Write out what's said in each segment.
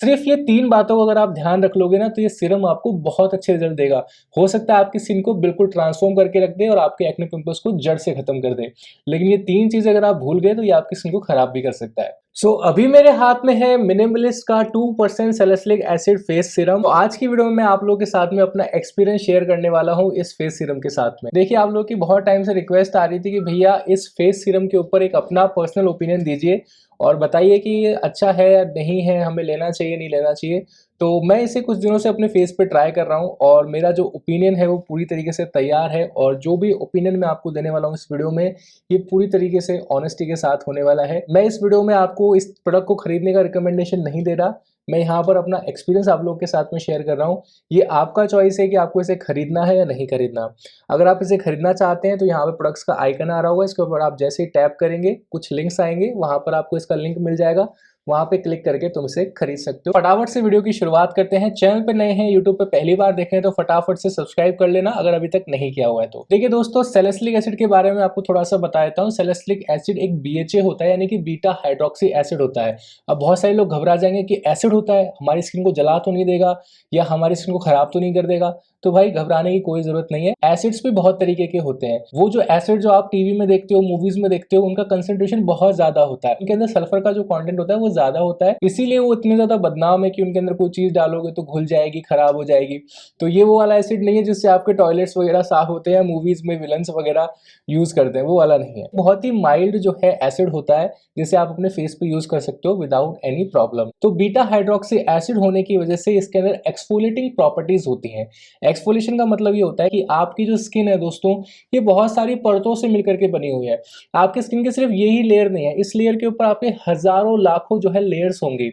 सिर्फ ये 3 बातों को अगर आप ध्यान रख लोगे ना तो ये सीरम आपको बहुत अच्छे रिजल्ट देगा। हो सकता है आपकी स्किन को बिल्कुल ट्रांसफॉर्म करके रख दे और आपके एक्ने पिंपल्स को जड़ से खत्म कर दे। लेकिन ये 3 चीजें अगर आप भूल गए तो ये आपकी स्किन को खराब भी कर सकता है। अभी मेरे हाथ में है मिनिमलिस्ट का 2% सैलिसिलिक एसिड फेस सीरम। तो आज की वीडियो में मैं आप लोगों के साथ में अपना एक्सपीरियंस शेयर करने वाला हूँ इस फेस सीरम के साथ में। देखिए, आप लोगों की बहुत टाइम से रिक्वेस्ट आ रही थी कि भैया इस फेस सीरम के ऊपर एक अपना पर्सनल ओपिनियन दीजिए और बताइए कि ये अच्छा है या नहीं है, हमें लेना चाहिए नहीं लेना चाहिए। तो मैं इसे कुछ दिनों से अपने फेस पे ट्राई कर रहा हूँ और मेरा जो ओपिनियन है वो पूरी तरीके से तैयार है, और जो भी ओपिनियन मैं आपको देने वाला हूँ इस वीडियो में, ये पूरी तरीके से ऑनेस्टी के साथ होने वाला है। मैं इस वीडियो में आपको इस प्रोडक्ट को खरीदने का रिकमेंडेशन नहीं दे रहा, मैं यहाँ पर अपना एक्सपीरियंस आप लोगों के साथ में शेयर कर रहा हूँ। ये आपका चॉइस है कि आपको इसे खरीदना है या नहीं खरीदना। अगर आप इसे खरीदना चाहते हैं तो यहाँ पे प्रोडक्ट्स का आइकन आ रहा होगा, इसके ऊपर आप जैसे ही टैप करेंगे कुछ लिंक्स आएंगे, वहां पर आपको इसका लिंक मिल जाएगा, वहां पे क्लिक करके तुम इसे खरीद सकते हो। फटाफट से वीडियो की शुरुआत करते हैं। चैनल पे नए हैं, यूट्यूब पे पहली बार देख रहे हैं तो फटाफट से सब्सक्राइब कर लेना अगर अभी तक नहीं किया हुआ है तो। देखिए दोस्तों, सैलिसिलिक एसिड के बारे में आपको थोड़ा सा बता देता हूँ। सैलिसिलिक एसिड एक BHA होता है, यानी कि बीटा हाइड्रोक्सी एसिड होता है। अब बहुत सारे लोग घबरा जाएंगे कि एसिड होता है, हमारी स्किन को जला तो नहीं देगा या हमारी स्किन को खराब तो नहीं कर देगा। तो भाई घबराने की कोई जरूरत नहीं है। एसिड्स भी बहुत तरीके के होते हैं। वो जो एसिड जो आप टीवी में देखते हो, मूवीज में देखते हो, उनका कंसंट्रेशन बहुत ज्यादा होता है, उनके अंदर सल्फर का जो कंटेंट होता है वो ज्यादा होता है, इसीलिए वो इतने ज्यादा बदनाम है कि उनके अंदर कोई चीज डालोगे तो घुल जाएगी, खराब हो जाएगी। तो ये वो वाला एसिड नहीं है जिससे आपके टॉयलेट्स वगैरह साफ होते हैं, मूवीज में विलन्स वगैरह यूज करते हैं, वो वाला नहीं है। बहुत ही माइल्ड जो है एसिड होता है, जिसे आप अपने फेस पे यूज कर सकते हो विदाउट एनी प्रॉब्लम। तो बीटा हाइड्रोक्सी एसिड होने की वजह से इसके अंदर एक्सफोलिएटिंग प्रॉपर्टीज होती हैं। एक्सफोलिएशन का मतलब ये होता है कि आपकी जो स्किन है दोस्तों, ये बहुत सारी परतों से मिलकर के बनी हुई है। आपकी स्किन के सिर्फ यही लेयर नहीं है, इस लेयर के ऊपर आपके हजारों लाखों जो है लेयर्स होंगी।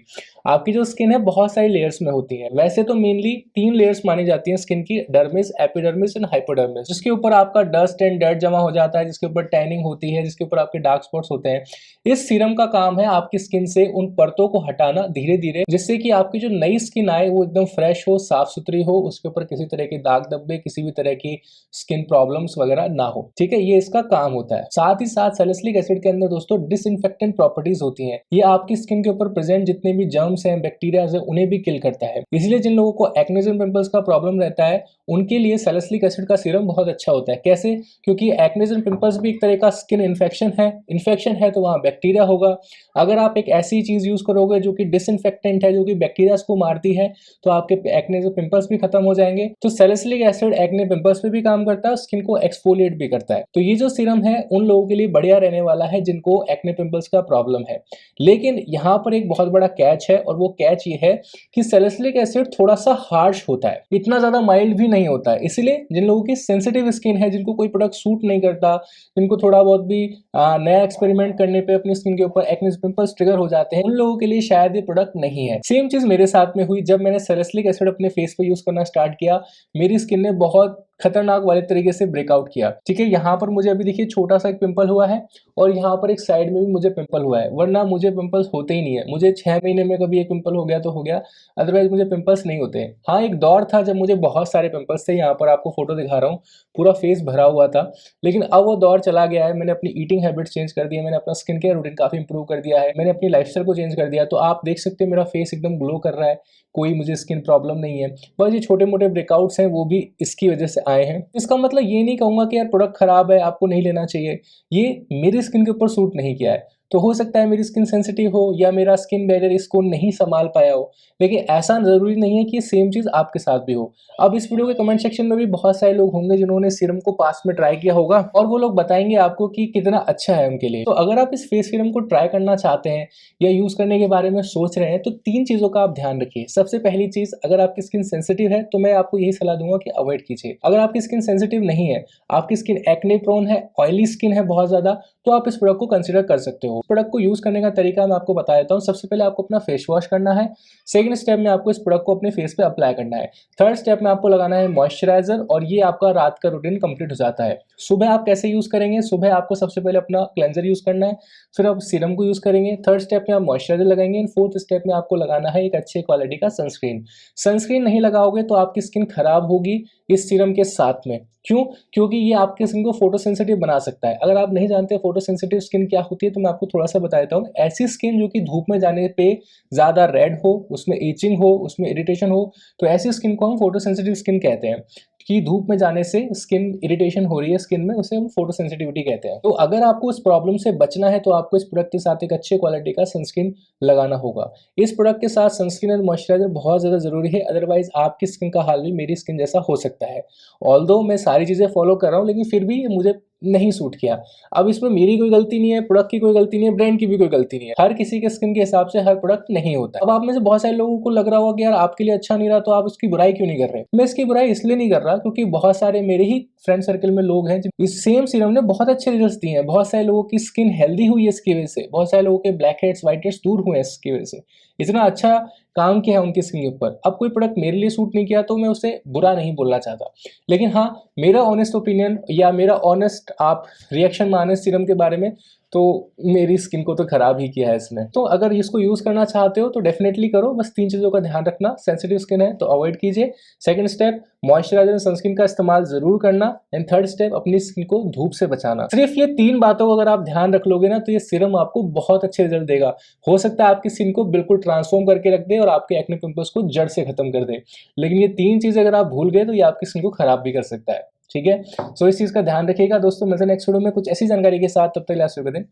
आपकी जो स्किन है बहुत सारी लेयर्स में होती है। वैसे तो मेनली 3 लेयर्स मानी जाती हैं स्किन की, डर्मिस, एपिडर्मिस एंड हाइपोडर्मिस, जिसके ऊपर आपका डस्ट एंड डर्ट जमा हो जाता है, जिसके ऊपर टैनिंग होती है, जिसके ऊपर आपके डार्क स्पॉट्स होते हैं। इस सीरम का काम है आपकी स्किन से उन परतों को हटाना धीरे धीरे, जिससे कि आपकी जो नई स्किन आए वो एकदम फ्रेश हो, साफ सुथरी हो, उसके ऊपर किसी तरह के दाग धब्बे, किसी भी तरह की स्किन प्रॉब्लम्स वगैरह ना हो। ठीक है, ये इसका काम होता है। साथ ही साथ सैलिसिलिक एसिड के अंदर दोस्तों डिसइंफेक्टेंट प्रॉपर्टीज होती हैं। ये आपकी स्किन के ऊपर प्रेजेंट जितने भी जर्म्स हैं, बैक्टीरियाज हैं, उन्हें भी किल करता है। इसलिए जिन लोगों को एक्नेस एंड पिंपल्स का प्रॉब्लम रहता है उनके लिए सैलिसिलिक एसिड का सीरम बहुत अच्छा होता है। कैसे? क्योंकि एक्नेस एंड पिंपल्स भी एक तरह का स्किन इन्फेक्शन है। इन्फेक्शन है तो वहां बैक्टीरिया होगा। अगर आप एक ऐसी चीज यूज करोगे जो कि डिसइंफेक्टेंट है, जो कि बैक्टीरिया को मारती है, तो आपके एक्ने से पिंपल्स भी खत्म हो जाएंगे। तो सैलिसिलिक एसिड एक्ने पिंपल्स पे भी काम करता है, स्किन को एक्सफोलिएट भी करता है। तो ये जो सीरम है उन लोगों के लिए बढ़िया रहने वाला है जिनको एक्ने पिंपल्स का प्रॉब्लम है। लेकिन यहाँ पर एक बहुत बड़ा कैच है, और वो कैच ये है कि सैलिसिलिक एसिड थोड़ा सा हार्श होता है, इतना ज्यादा माइल्ड भी नहीं होता है। इसलिए जिन लोगों की सेंसिटिव स्किन है, जिनको कोई प्रोडक्ट सूट नहीं करता, जिनको थोड़ा बहुत भी नया एक्सपेरिमेंट करने पे अपनी स्किन के ऊपर एक्ने पिंपल्स ट्रिगर हो जाते हैं, उन लोगों के लिए शायद ये प्रोडक्ट नहीं है। सेम चीज मेरे साथ में हुई। जब मैंने सैलिसिलिक एसिड अपने फेस पे यूज करना स्टार्ट किया, मेरी स्किन ने बहुत खतरनाक वाले तरीके से ब्रेकआउट किया। ठीक है, यहाँ पर मुझे अभी देखिए छोटा सा एक पिंपल हुआ है, और यहाँ पर एक साइड में भी मुझे पिंपल हुआ है, वरना मुझे पिंपल्स होते ही नहीं है। मुझे 6 महीने में कभी एक पिंपल हो गया तो हो गया, अदरवाइज मुझे पिंपल्स नहीं होते हैं। हाँ, एक दौर था जब मुझे बहुत सारे पिंपल्स थे, यहाँ पर आपको फोटो दिखा रहा हूँ, पूरा फेस भरा हुआ था। लेकिन अब वो दौर चला गया है। मैंने अपनी ईटिंग हैबिट्स चेंज कर दी है, मैंने अपना स्किन केयर रूटीन काफी इंप्रूव कर दिया है, मैंने अपनी लाइफस्टाइल को चेंज कर दिया। तो आप देख सकते हैं मेरा फेस एकदम ग्लो कर रहा है, कोई मुझे स्किन प्रॉब्लम नहीं है। बस ये छोटे मोटे ब्रेकआउट्स हैं, वो भी इसकी वजह से आए हैं। इसका मतलब ये नहीं कहूंगा कि यार प्रोडक्ट खराब है, आपको नहीं लेना चाहिए। ये मेरी स्किन के ऊपर सूट नहीं किया है। तो हो सकता है मेरी स्किन सेंसिटिव हो या मेरा स्किन बैरियर इसको नहीं संभाल पाया हो, लेकिन ऐसा जरूरी नहीं है कि सेम चीज आपके साथ भी हो। अब इस वीडियो के कमेंट सेक्शन में भी बहुत सारे लोग होंगे जिन्होंने सीरम को पास में ट्राई किया होगा, और वो लोग बताएंगे आपको कि कितना अच्छा है उनके लिए। तो अगर आप इस फेस सीरम को ट्राई करना चाहते हैं या यूज करने के बारे में सोच रहे हैं तो 3 चीजों का आप ध्यान रखिए। सबसे पहली चीज, अगर आपकी स्किन सेंसिटिव है तो मैं आपको यही सलाह दूंगा कि अवॉइड कीजिए। अगर आपकी स्किन सेंसिटिव नहीं है, आपकी स्किन एक्ने प्रोन है, ऑयली स्किन है बहुत ज्यादा, तो आप इस प्रोडक्ट को कंसिडर कर सकते हो। प्रोडक्ट को यूज करने का तरीका मैं आपको बता देता हूँ। सबसे पहले आपको अपना फेस वॉश करना है। सेकंड स्टेप में आपको इस प्रोडक्ट को अपने फेस पे अप्लाई करना है। थर्ड स्टेप में आपको लगाना है मॉइस्चराइजर, और ये आपका रात का रूटीन कंप्लीट हो जाता है। सुबह आप कैसे यूज करेंगे? सुबह आपको सबसे पहले अपना क्लेंजर यूज करना है, फिर आप सीरम को यूज करेंगे, थर्ड स्टेप में आप मॉइस्चराइजर लगाएंगे, एंड फोर्थ स्टेप में आपको लगाना है एक अच्छे क्वालिटी का सनस्क्रीन। सनस्क्रीन नहीं लगाओगे तो आपकी स्किन खराब होगी इस सीरम के साथ में। क्यों? क्योंकि ये आपके स्किन को फोटोसेंसिटिव बना सकता है। अगर आप नहीं जानते फोटोसेंसिटिव स्किन क्या होती है तो मैं आपको आपको थोड़ा सा बता देता हूँ। ऐसी स्किन जो कि धूप में जाने पे ज़्यादा रेड हो, उसमें इचिंग हो, उसमें इरिटेशन हो, तो ऐसी स्किन को हम फोटो सेंसिटिव स्किन कहते हैं। कि धूप में जाने से स्किन इरिटेशन हो रही है स्किन में, उसे हम फोटो सेंसिटिविटी कहते हैं। तो अगर आपको इस प्रॉब्लम से बचना है तो आपको इस प्रोडक्ट के साथ एक अच्छे क्वालिटी का सनस्क्रीन लगाना होगा। इस प्रोडक्ट के साथ सनस्क्रीन और मॉइस्चराइजर बहुत ज़्यादा ज़रूरी है, अदरवाइज आपकी स्किन का हाल भी मेरी स्किन जैसा हो सकता है। ऑल्दो मैं सारी चीज़ें फॉलो कर रहा हूँ, लेकिन फिर भी मुझे नहीं सूट किया। अब इसमें मेरी कोई गलती नहीं है, प्रोडक्ट की कोई गलती नहीं है, ब्रांड की भी कोई गलती नहीं है। हर किसी के स्किन के हिसाब से हर प्रोडक्ट नहीं होता है। अब आप में से बहुत सारे लोगों को लग रहा होगा कि यार आपके लिए अच्छा नहीं रहा तो आप उसकी बुराई क्यों नहीं कर रहे। मैं इसकी बुराई इसलिए नहीं कर रहा क्योंकि बहुत सारे मेरे ही फ्रेंड सर्कल में लोग हैं इस सेम सीरम ने बहुत अच्छे रिजल्ट्स दिए हैं। बहुत सारे लोगों की स्किन हेल्दी हुई है इसकी वजह से, बहुत सारे लोगों के ब्लैक हेड्स व्हाइट हेड्स दूर हुए हैं इसकी वजह से। इतना अच्छा काम किया है उनकी स्किन के ऊपर। अब कोई प्रोडक्ट मेरे लिए सूट नहीं किया तो मैं उसे बुरा नहीं बोलना चाहता, लेकिन हाँ, मेरा ऑनेस्ट ओपिनियन या मेरा ऑनेस्ट आप रिएक्शन माने सीरम के बारे में, तो मेरी स्किन को तो खराब ही किया है इसने। तो अगर इसको यूज करना चाहते हो तो डेफिनेटली करो, बस 3 चीजों का ध्यान रखना। सेंसिटिव स्किन है तो अवॉइड कीजिए। Second step, moisturiser and sunscreen का इस्तेमाल जरूर करना। एंड थर्ड स्टेप, अपनी स्किन को धूप से बचाना। सिर्फ ये 3 बातों को अगर आप ध्यान रख लोगे ना तो ये सीरम आपको बहुत अच्छे रिजल्ट देगा। हो सकता है आपकी स्किन को बिल्कुल ट्रांसफॉर्म करके रख दे और आपके एक्ने पिंपल्स को जड़ से खत्म कर दे। लेकिन ये 3 चीजें अगर आप भूल गए तो ये आपकी स्किन को खराब भी कर सकता है। ठीक है, सो इस चीज का ध्यान रखिएगा दोस्तों। मिलते हैं नेक्स्ट वीडियो में कुछ ऐसी जानकारी के साथ, तब तक के लिए शुभ दिन।